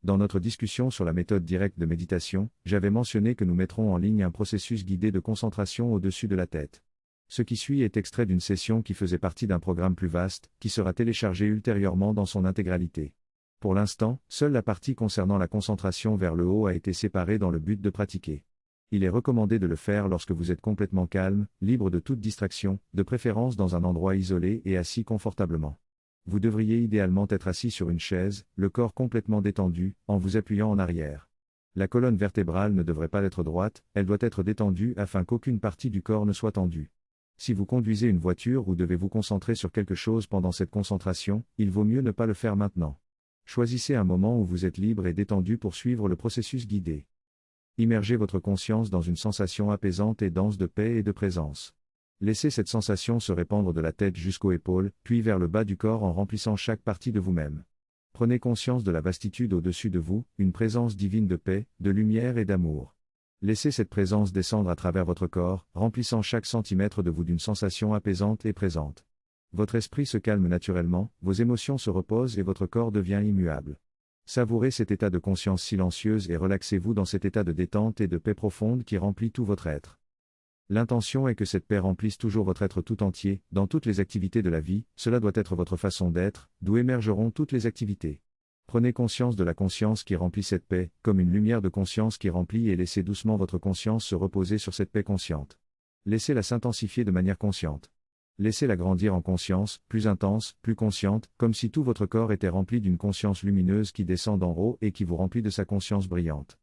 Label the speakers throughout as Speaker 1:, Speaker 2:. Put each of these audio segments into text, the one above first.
Speaker 1: Dans notre discussion sur la méthode directe de méditation, j'avais mentionné que nous mettrons en ligne un processus guidé de concentration au-dessus de la tête. Ce qui suit est extrait d'une session qui faisait partie d'un programme plus vaste, qui sera téléchargé ultérieurement dans son intégralité. Pour l'instant, seule la partie concernant la concentration vers le haut a été séparée dans le but de pratiquer. Il est recommandé de le faire lorsque vous êtes complètement calme, libre de toute distraction, de préférence dans un endroit isolé et assis confortablement. Vous devriez idéalement être assis sur une chaise, le corps complètement détendu, en vous appuyant en arrière. La colonne vertébrale ne devrait pas être droite, elle doit être détendue afin qu'aucune partie du corps ne soit tendue. Si vous conduisez une voiture ou devez vous concentrer sur quelque chose pendant cette concentration, il vaut mieux ne pas le faire maintenant. Choisissez un moment où vous êtes libre et détendu pour suivre le processus guidé. Immergez votre conscience dans une sensation apaisante et dense de paix et de présence. Laissez cette sensation se répandre de la tête jusqu'aux épaules, puis vers le bas du corps en remplissant chaque partie de vous-même. Prenez conscience de la vastitude au-dessus de vous, une présence divine de paix, de lumière et d'amour. Laissez cette présence descendre à travers votre corps, remplissant chaque centimètre de vous d'une sensation apaisante et présente. Votre esprit se calme naturellement, vos émotions se reposent et votre corps devient immuable. Savourez cet état de conscience silencieuse et relaxez-vous dans cet état de détente et de paix profonde qui remplit tout votre être. L'intention est que cette paix remplisse toujours votre être tout entier, dans toutes les activités de la vie, cela doit être votre façon d'être, d'où émergeront toutes les activités. Prenez conscience de la conscience qui remplit cette paix, comme une lumière de conscience qui remplit et laissez doucement votre conscience se reposer sur cette paix consciente. Laissez-la s'intensifier de manière consciente. Laissez-la grandir en conscience, plus intense, plus consciente, comme si tout votre corps était rempli d'une conscience lumineuse qui descend d'en haut et qui vous remplit de sa conscience brillante.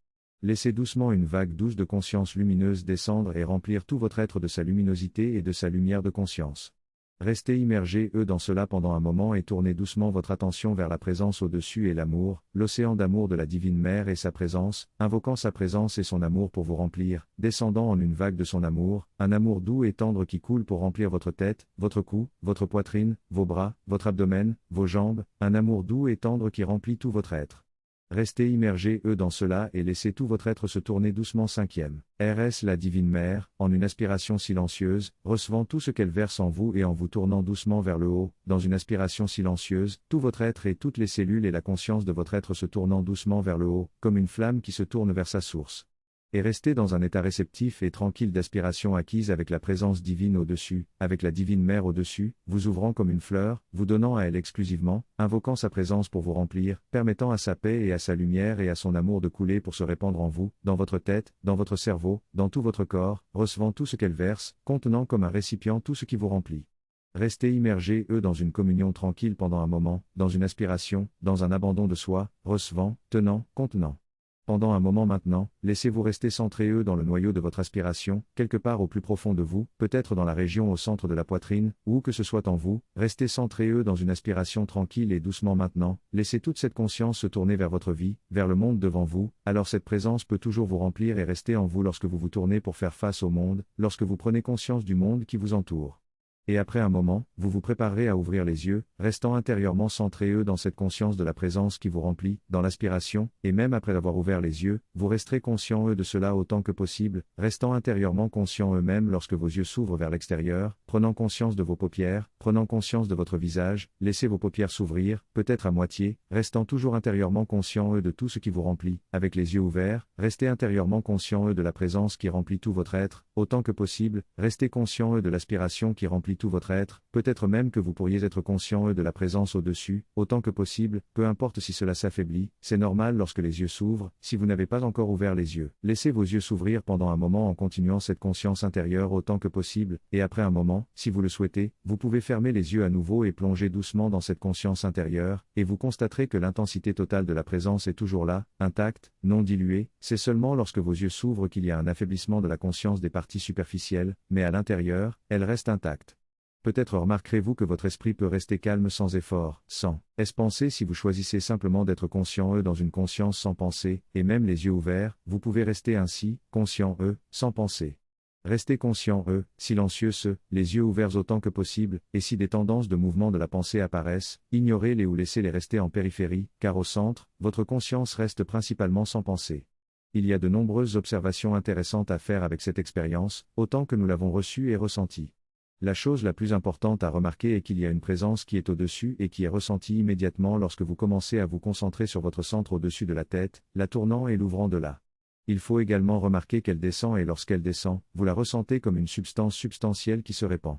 Speaker 1: Laissez doucement une vague douce de conscience lumineuse descendre et remplir tout votre être de sa luminosité et de sa lumière de conscience. Restez immergés dans cela pendant un moment et tournez doucement votre attention vers la présence au-dessus et l'amour, l'océan d'amour de la Divine Mère et sa présence, invoquant sa présence et son amour pour vous remplir, descendant en une vague de son amour, un amour doux et tendre qui coule pour remplir votre tête, votre cou, votre poitrine, vos bras, votre abdomen, vos jambes, un amour doux et tendre qui remplit tout votre être. Restez immergés dans cela et laissez tout votre être se tourner doucement. 5e. RS la Divine Mère, en une aspiration silencieuse, recevant tout ce qu'elle verse en vous et en vous tournant doucement vers le haut, dans une aspiration silencieuse, tout votre être et toutes les cellules et la conscience de votre être se tournant doucement vers le haut, comme une flamme qui se tourne vers sa source. Et restez dans un état réceptif et tranquille d'aspiration acquise avec la présence divine au-dessus, avec la Divine Mère au-dessus, vous ouvrant comme une fleur, vous donnant à elle exclusivement, invoquant sa présence pour vous remplir, permettant à sa paix et à sa lumière et à son amour de couler pour se répandre en vous, dans votre tête, dans votre cerveau, dans tout votre corps, recevant tout ce qu'elle verse, contenant comme un récipient tout ce qui vous remplit. Restez immergés dans une communion tranquille pendant un moment, dans une aspiration, dans un abandon de soi, recevant, tenant, contenant. Pendant un moment maintenant, laissez-vous rester centrés dans le noyau de votre aspiration, quelque part au plus profond de vous, peut-être dans la région au centre de la poitrine, où que ce soit en vous, restez centrés dans une aspiration tranquille et doucement maintenant, laissez toute cette conscience se tourner vers votre vie, vers le monde devant vous, alors cette présence peut toujours vous remplir et rester en vous lorsque vous vous tournez pour faire face au monde, lorsque vous prenez conscience du monde qui vous entoure. Et après un moment, vous vous préparerez à ouvrir les yeux, restant intérieurement centrés dans cette conscience de la présence qui vous remplit, dans l'aspiration, et même après avoir ouvert les yeux, vous resterez conscients de cela autant que possible, restant intérieurement conscients eux-mêmes lorsque vos yeux s'ouvrent vers l'extérieur, prenant conscience de vos paupières, prenant conscience de votre visage, laissez vos paupières s'ouvrir, peut-être à moitié, restant toujours intérieurement conscients de tout ce qui vous remplit, avec les yeux ouverts, restez intérieurement conscients de la présence qui remplit tout votre être, autant que possible, restez conscients de l'aspiration qui remplit tout votre être, peut-être même que vous pourriez être conscient de la présence au-dessus, autant que possible, peu importe si cela s'affaiblit, c'est normal lorsque les yeux s'ouvrent, si vous n'avez pas encore ouvert les yeux. Laissez vos yeux s'ouvrir pendant un moment en continuant cette conscience intérieure autant que possible, et après un moment, si vous le souhaitez, vous pouvez fermer les yeux à nouveau et plonger doucement dans cette conscience intérieure, et vous constaterez que l'intensité totale de la présence est toujours là, intacte, non diluée, c'est seulement lorsque vos yeux s'ouvrent qu'il y a un affaiblissement de la conscience des parties superficielles, mais à l'intérieur, elle reste intacte. Peut-être remarquerez-vous que votre esprit peut rester calme sans effort, sans penser si vous choisissez simplement d'être conscient dans une conscience sans pensée, et même les yeux ouverts, vous pouvez rester ainsi, conscient sans penser. Restez conscient silencieux les yeux ouverts autant que possible, et si des tendances de mouvement de la pensée apparaissent, ignorez-les ou laissez-les rester en périphérie, car au centre, votre conscience reste principalement sans pensée. Il y a de nombreuses observations intéressantes à faire avec cette expérience, autant que nous l'avons reçue et ressentie. La chose la plus importante à remarquer est qu'il y a une présence qui est au-dessus et qui est ressentie immédiatement lorsque vous commencez à vous concentrer sur votre centre au-dessus de la tête, la tournant et l'ouvrant de là. Il faut également remarquer qu'elle descend et lorsqu'elle descend, vous la ressentez comme une substance substantielle qui se répand.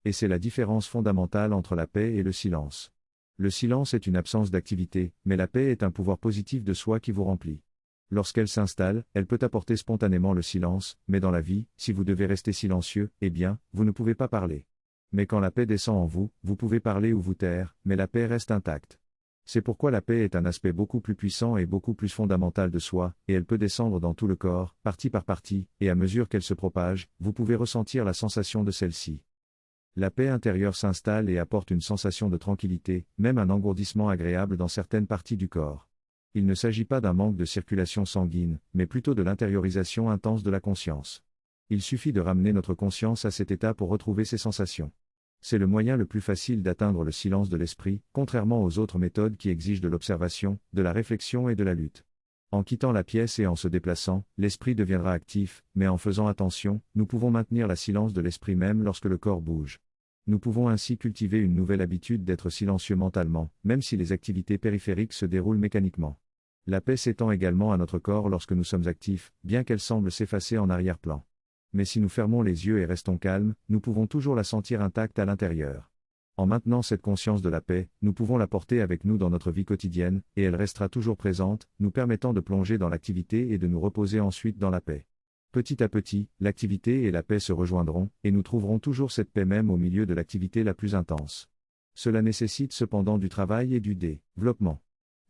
Speaker 1: Et c'est la différence fondamentale entre la paix et le silence. Le silence est une absence d'activité, mais la paix est un pouvoir positif de soi qui vous remplit. Lorsqu'elle s'installe, elle peut apporter spontanément le silence, mais dans la vie, si vous devez rester silencieux, eh bien, vous ne pouvez pas parler. Mais quand la paix descend en vous, vous pouvez parler ou vous taire, mais la paix reste intacte. C'est pourquoi la paix est un aspect beaucoup plus puissant et beaucoup plus fondamental de soi, et elle peut descendre dans tout le corps, partie par partie, et à mesure qu'elle se propage, vous pouvez ressentir la sensation de celle-ci. La paix intérieure s'installe et apporte une sensation de tranquillité, même un engourdissement agréable dans certaines parties du corps. Il ne s'agit pas d'un manque de circulation sanguine, mais plutôt de l'intériorisation intense de la conscience. Il suffit de ramener notre conscience à cet état pour retrouver ces sensations. C'est le moyen le plus facile d'atteindre le silence de l'esprit, contrairement aux autres méthodes qui exigent de l'observation, de la réflexion et de la lutte. En quittant la pièce et en se déplaçant, l'esprit deviendra actif, mais en faisant attention, nous pouvons maintenir la silence de l'esprit même lorsque le corps bouge. Nous pouvons ainsi cultiver une nouvelle habitude d'être silencieux mentalement, même si les activités périphériques se déroulent mécaniquement. La paix s'étend également à notre corps lorsque nous sommes actifs, bien qu'elle semble s'effacer en arrière-plan. Mais si nous fermons les yeux et restons calmes, nous pouvons toujours la sentir intacte à l'intérieur. En maintenant cette conscience de la paix, nous pouvons la porter avec nous dans notre vie quotidienne, et elle restera toujours présente, nous permettant de plonger dans l'activité et de nous reposer ensuite dans la paix. Petit à petit, l'activité et la paix se rejoindront, et nous trouverons toujours cette paix même au milieu de l'activité la plus intense. Cela nécessite cependant du travail et du développement.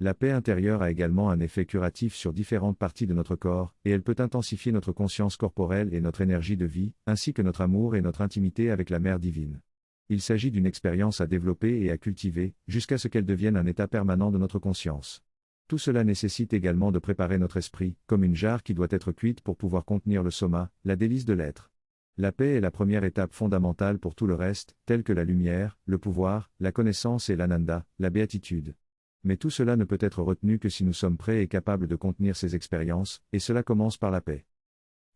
Speaker 1: La paix intérieure a également un effet curatif sur différentes parties de notre corps, et elle peut intensifier notre conscience corporelle et notre énergie de vie, ainsi que notre amour et notre intimité avec la Mère divine. Il s'agit d'une expérience à développer et à cultiver, jusqu'à ce qu'elle devienne un état permanent de notre conscience. Tout cela nécessite également de préparer notre esprit, comme une jarre qui doit être cuite pour pouvoir contenir le soma, la délice de l'être. La paix est la première étape fondamentale pour tout le reste, telle que la lumière, le pouvoir, la connaissance et l'ananda, la béatitude. Mais tout cela ne peut être retenu que si nous sommes prêts et capables de contenir ces expériences, et cela commence par la paix.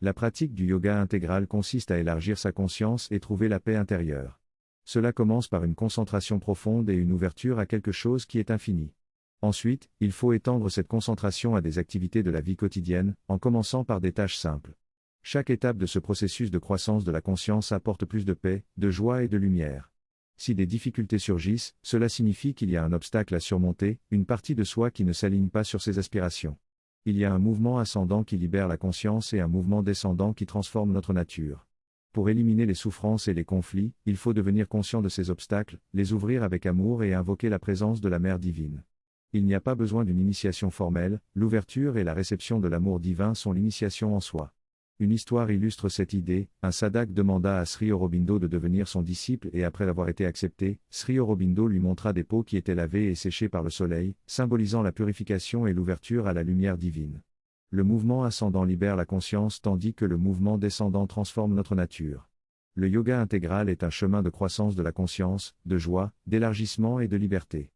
Speaker 1: La pratique du yoga intégral consiste à élargir sa conscience et trouver la paix intérieure. Cela commence par une concentration profonde et une ouverture à quelque chose qui est infini. Ensuite, il faut étendre cette concentration à des activités de la vie quotidienne, en commençant par des tâches simples. Chaque étape de ce processus de croissance de la conscience apporte plus de paix, de joie et de lumière. Si des difficultés surgissent, cela signifie qu'il y a un obstacle à surmonter, une partie de soi qui ne s'aligne pas sur ses aspirations. Il y a un mouvement ascendant qui libère la conscience et un mouvement descendant qui transforme notre nature. Pour éliminer les souffrances et les conflits, il faut devenir conscient de ces obstacles, les ouvrir avec amour et invoquer la présence de la Mère divine. Il n'y a pas besoin d'une initiation formelle, l'ouverture et la réception de l'amour divin sont l'initiation en soi. Une histoire illustre cette idée. Un sadhak demanda à Sri Aurobindo de devenir son disciple et après avoir été accepté, Sri Aurobindo lui montra des peaux qui étaient lavées et séchées par le soleil, symbolisant la purification et l'ouverture à la lumière divine. Le mouvement ascendant libère la conscience tandis que le mouvement descendant transforme notre nature. Le yoga intégral est un chemin de croissance de la conscience, de joie, d'élargissement et de liberté.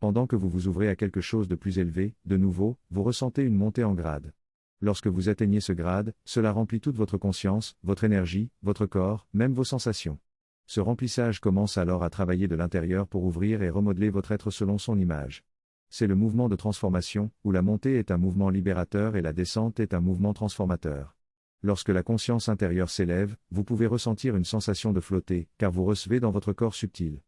Speaker 1: Pendant que vous vous ouvrez à quelque chose de plus élevé, de nouveau, vous ressentez une montée en grade. Lorsque vous atteignez ce grade, cela remplit toute votre conscience, votre énergie, votre corps, même vos sensations. Ce remplissage commence alors à travailler de l'intérieur pour ouvrir et remodeler votre être selon son image. C'est le mouvement de transformation, où la montée est un mouvement libérateur et la descente est un mouvement transformateur. Lorsque la conscience intérieure s'élève, vous pouvez ressentir une sensation de flotter, car vous recevez dans votre corps subtil.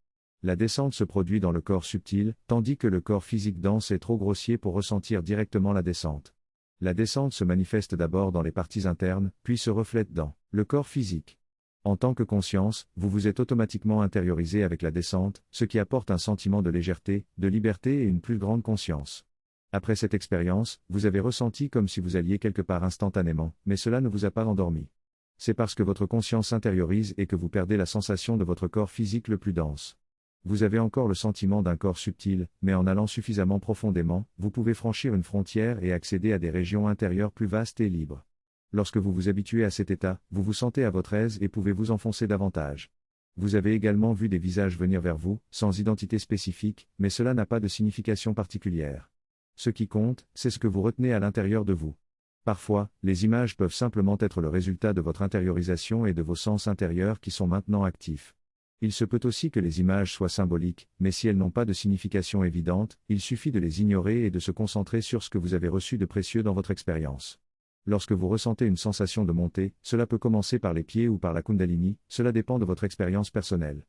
Speaker 1: La descente se produit dans le corps subtil, tandis que le corps physique dense est trop grossier pour ressentir directement la descente. La descente se manifeste d'abord dans les parties internes, puis se reflète dans le corps physique. En tant que conscience, vous vous êtes automatiquement intériorisé avec la descente, ce qui apporte un sentiment de légèreté, de liberté et une plus grande conscience. Après cette expérience, vous avez ressenti comme si vous alliez quelque part instantanément, mais cela ne vous a pas endormi. C'est parce que votre conscience s'intériorise et que vous perdez la sensation de votre corps physique le plus dense. Vous avez encore le sentiment d'un corps subtil, mais en allant suffisamment profondément, vous pouvez franchir une frontière et accéder à des régions intérieures plus vastes et libres. Lorsque vous vous habituez à cet état, vous vous sentez à votre aise et pouvez vous enfoncer davantage. Vous avez également vu des visages venir vers vous, sans identité spécifique, mais cela n'a pas de signification particulière. Ce qui compte, c'est ce que vous retenez à l'intérieur de vous. Parfois, les images peuvent simplement être le résultat de votre intériorisation et de vos sens intérieurs qui sont maintenant actifs. Il se peut aussi que les images soient symboliques, mais si elles n'ont pas de signification évidente, il suffit de les ignorer et de se concentrer sur ce que vous avez reçu de précieux dans votre expérience. Lorsque vous ressentez une sensation de montée, cela peut commencer par les pieds ou par la Kundalini, cela dépend de votre expérience personnelle.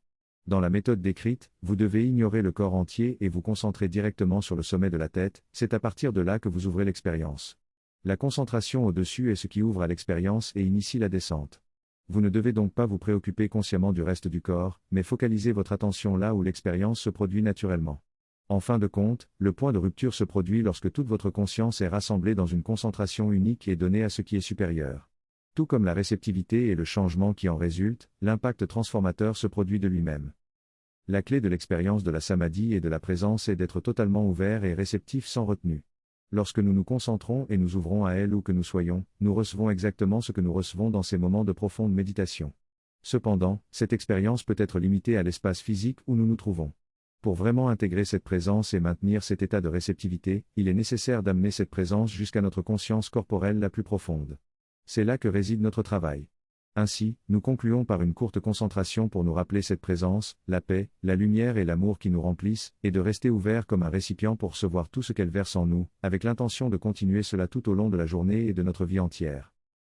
Speaker 1: Dans la méthode décrite, vous devez ignorer le corps entier et vous concentrer directement sur le sommet de la tête, c'est à partir de là que vous ouvrez l'expérience. La concentration au-dessus est ce qui ouvre à l'expérience et initie la descente. Vous ne devez donc pas vous préoccuper consciemment du reste du corps, mais focalisez votre attention là où l'expérience se produit naturellement. En fin de compte, le point de rupture se produit lorsque toute votre conscience est rassemblée dans une concentration unique et donnée à ce qui est supérieur. Tout comme la réceptivité et le changement qui en résultent, l'impact transformateur se produit de lui-même. La clé de l'expérience de la samadhi et de la présence est d'être totalement ouvert et réceptif sans retenue. Lorsque nous nous concentrons et nous ouvrons à elle où que nous soyons, nous recevons exactement ce que nous recevons dans ces moments de profonde méditation. Cependant, cette expérience peut être limitée à l'espace physique où nous nous trouvons. Pour vraiment intégrer cette présence et maintenir cet état de réceptivité, il est nécessaire d'amener cette présence jusqu'à notre conscience corporelle la plus profonde. C'est là que réside notre travail. Ainsi, nous concluons par une courte concentration pour nous rappeler cette présence, la paix, la lumière et l'amour qui nous remplissent, et de rester ouverts comme un récipient pour recevoir tout ce qu'elle verse en nous, avec l'intention de continuer cela tout au long de la journée et de notre vie entière.